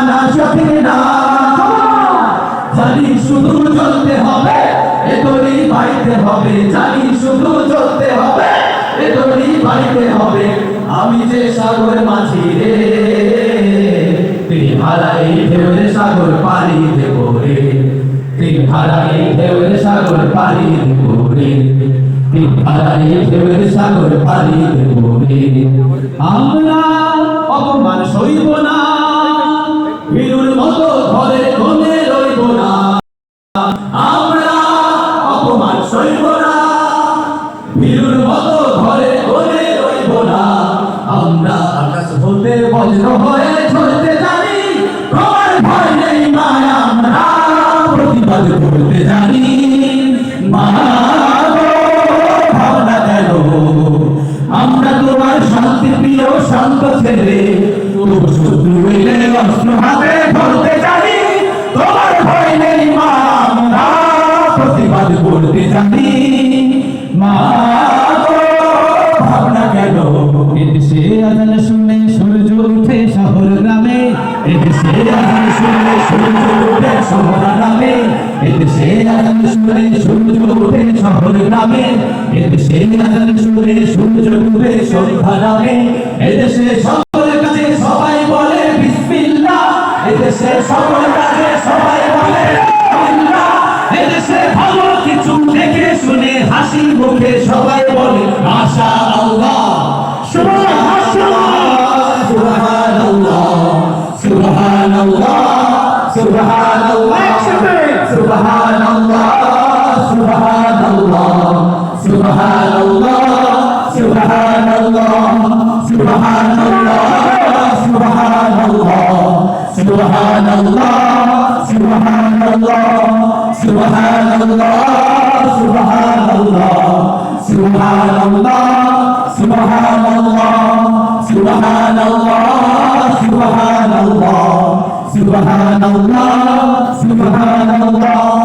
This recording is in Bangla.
না সঠিক না জানি শুধু চলতে হবে এতই বাইতে হবে জানি শুধু চলতে হবে এতই বাইতে হবে আমি যে সাগর মাঝি রে তিন হারাই ঢেউরে সাগর পাড়ি দেব রে তিন হারাই ঢেউরে সাগর পাড়ি দেব রে তিন হারাই ঢেউরে সাগর পাড়ি দেব রে আমরা অপমান সইব না বীরুর মতো ঘরে কোণে রইব না আমরা অপমান সইব না বীরুর মতো ঘরে কোণে রইব না আমরা আকাশ হতে বজ্র হয়ে ঝরতে জানি তোমার ভয় নেই মা আমরা প্রতিবাদ করতে জানি মা ভাবনা কেন আমরা তোমার শান্তি প্রিয় শান্ত ছেলে শত্রু এলে অস্ত্র হাতে ধরতে জানি তোমার ভয় নেই মা আমরা প্রতিবাদ করতে জানি মা ভাবনা কেন এদেশে আজান শুনে সূর্য উঠে শহর গ্রামে এদেশে আজান শুনে সূর্য উঠে শহর গ্রামে এদেশে আজান শুনে সূর্য উঠে শহর গ্রামে এদেশে আজান শুনে সূর্য উঠে সন্ধ্যা নামে এদেশে সকল কাজে সবাই বলে বিসমিল্লাহ এদেশে সকল কাজে সবাই বলে বিসমিল্লাহ এদেশে ভালো কিছু দেখে শুনে হাসি মুখে সবাই বলে মাশা আল্লাহ সুবহানাল্লাহ সুবহানাল্লাহ সুবহানাল্লাহ সুবহানাল্লাহ সুবহানাল্লাহ সুবহানাল্লাহ সুবহানাল্লাহ সুবহানাল্লাহ সুবহানাল্লাহ সুবহানাল্লাহ সুবহানাল্লাহ সুবহানাল্লাহ সুবহানাল্লাহ সুবহানাল্লাহ সুবহানাল্লাহ সুবহানাল্লাহ সুবহানাল্লাহ সুবহানাল্লাহ